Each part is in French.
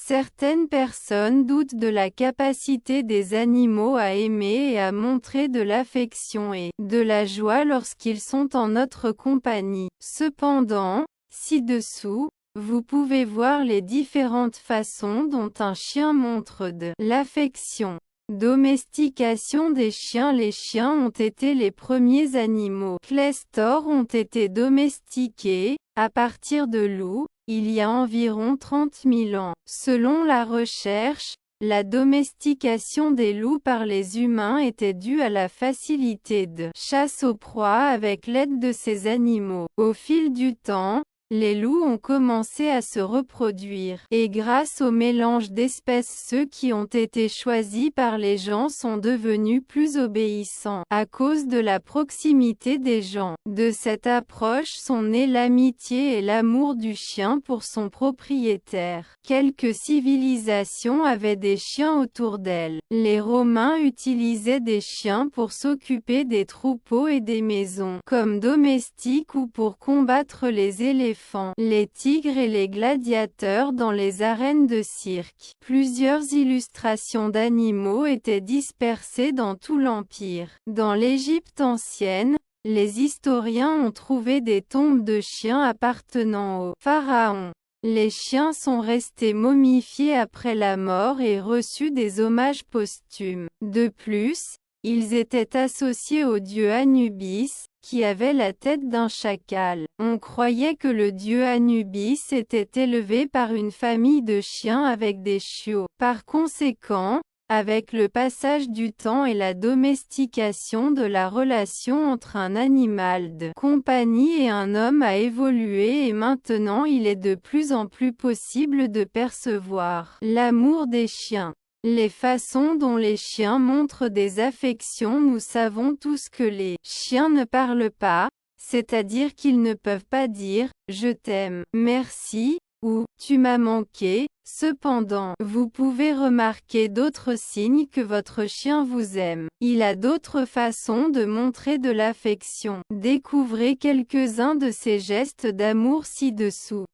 Certaines personnes doutent de la capacité des animaux à aimer et à montrer de l'affection et de la joie lorsqu'ils sont en notre compagnie. Cependant, ci-dessous, vous pouvez voir les différentes façons dont un chien montre de l'affection. Domestication des chiens. Les chiens ont été les premiers animaux. Les stores ont été domestiqués, à partir de loups, il y a environ 30 000 ans. Selon la recherche, la domestication des loups par les humains était due à la facilité de chasse aux proies avec l'aide de ces animaux. Au fil du temps, les loups ont commencé à se reproduire, et grâce au mélange d'espèces ceux qui ont été choisis par les gens sont devenus plus obéissants, à cause de la proximité des gens. De cette approche sont nés l'amitié et l'amour du chien pour son propriétaire. Quelques civilisations avaient des chiens autour d'elles. Les Romains utilisaient des chiens pour s'occuper des troupeaux et des maisons, comme domestiques ou pour combattre les éléphants, les tigres et les gladiateurs dans les arènes de cirque. Plusieurs illustrations d'animaux étaient dispersées dans tout l'Empire. Dans l'Égypte ancienne, les historiens ont trouvé des tombes de chiens appartenant aux pharaons. Les chiens sont restés momifiés après la mort et reçus des hommages posthumes. De plus, ils étaient associés au dieu Anubis, qui avait la tête d'un chacal. On croyait que le dieu Anubis était élevé par une famille de chiens avec des chiots. Par conséquent, avec le passage du temps et la domestication de la relation entre un animal de compagnie et un homme a évolué et maintenant il est de plus en plus possible de percevoir l'amour des chiens. Les façons dont les chiens montrent des affections. Nous savons tous que les chiens ne parlent pas, c'est-à-dire qu'ils ne peuvent pas dire « je t'aime »,« merci » ou « tu m'as manqué ». Cependant, vous pouvez remarquer d'autres signes que votre chien vous aime. Il a d'autres façons de montrer de l'affection. Découvrez quelques-uns de ces gestes d'amour ci-dessous.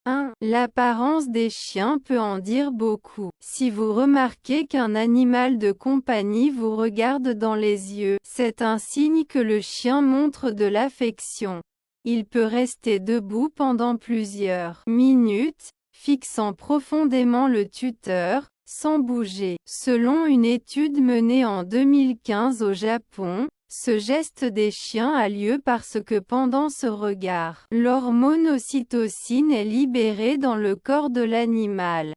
1. L'apparence des chiens peut en dire beaucoup. Si vous remarquez qu'un animal de compagnie vous regarde dans les yeux, c'est un signe que le chien montre de l'affection. Il peut rester debout pendant plusieurs minutes, fixant profondément le tuteur, sans bouger. Selon une étude menée en 2015 au Japon, ce geste des chiens a lieu parce que pendant ce regard, l'hormone ocytocine est libérée dans le corps de l'animal.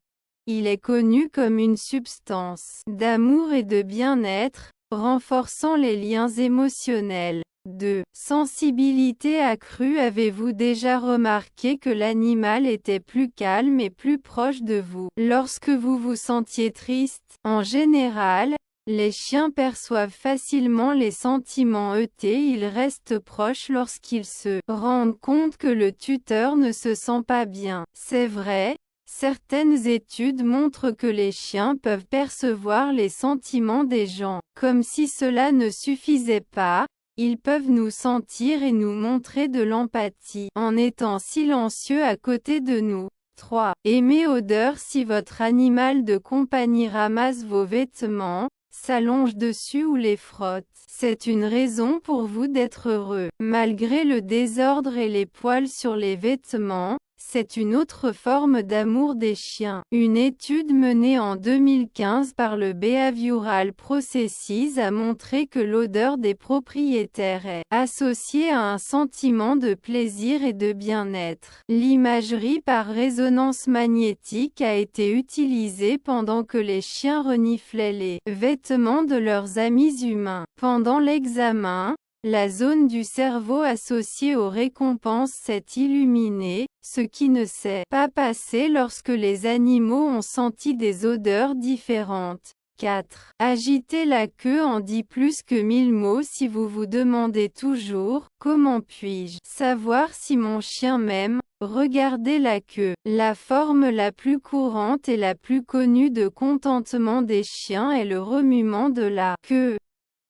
Il est connu comme une substance d'amour et de bien-être, renforçant les liens émotionnels. 2. Sensibilité accrue. Avez-vous déjà remarqué que l'animal était plus calme et plus proche de vous lorsque vous vous sentiez triste? En général, les chiens perçoivent facilement les sentiments ôtés. Ils restent proches lorsqu'ils se rendent compte que le tuteur ne se sent pas bien. C'est vrai, certaines études montrent que les chiens peuvent percevoir les sentiments des gens. Comme si cela ne suffisait pas, ils peuvent nous sentir et nous montrer de l'empathie, en étant silencieux à côté de nous. 3. Aimer odeur. Si votre animal de compagnie ramasse vos vêtements, s'allonge dessus ou les frotte, c'est une raison pour vous d'être heureux. Malgré le désordre et les poils sur les vêtements, c'est une autre forme d'amour des chiens. Une étude menée en 2015 par le Behavioral Processes a montré que l'odeur des propriétaires est associée à un sentiment de plaisir et de bien-être. L'imagerie par résonance magnétique a été utilisée pendant que les chiens reniflaient les vêtements de leurs amis humains. Pendant l'examen, la zone du cerveau associée aux récompenses s'est illuminée, ce qui ne s'est pas passé lorsque les animaux ont senti des odeurs différentes. 4. Agiter la queue en dit plus que 1000 mots. Si vous vous demandez toujours « Comment puis-je savoir si mon chien m'aime ?» Regardez la queue. La forme la plus courante et la plus connue de contentement des chiens est le remuement de la queue.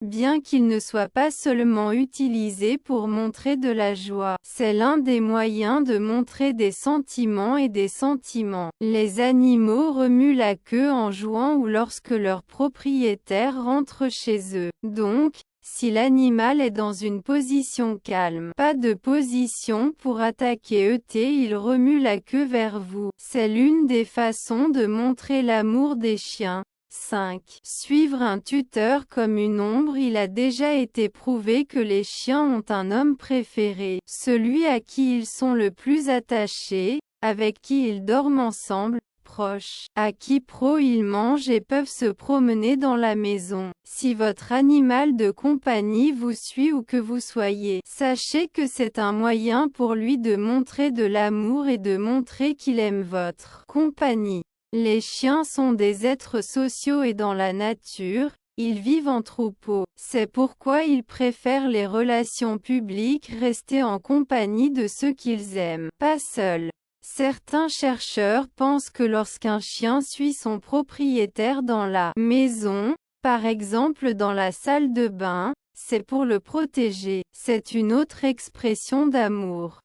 bien qu'il ne soit pas seulement utilisé pour montrer de la joie. C'est l'un des moyens de montrer des sentiments et des sentiments. Les animaux remuent la queue en jouant ou lorsque leur propriétaire rentre chez eux. Donc, si l'animal est dans une position calme, pas de position pour attaquer, il remue la queue vers vous. C'est l'une des façons de montrer l'amour des chiens. 5. Suivre un tuteur comme une ombre. Il a déjà été prouvé que les chiens ont un homme préféré, celui à qui ils sont le plus attachés, avec qui ils dorment ensemble, proches, à qui ils mangent et peuvent se promener dans la maison. Si votre animal de compagnie vous suit où que vous soyez, sachez que c'est un moyen pour lui de montrer de l'amour et de montrer qu'il aime votre compagnie. Les chiens sont des êtres sociaux et dans la nature, ils vivent en troupeau. C'est pourquoi ils préfèrent les relations publiques, rester en compagnie de ceux qu'ils aiment, pas seuls. Certains chercheurs pensent que lorsqu'un chien suit son propriétaire dans la maison, par exemple dans la salle de bain, c'est pour le protéger. C'est une autre expression d'amour.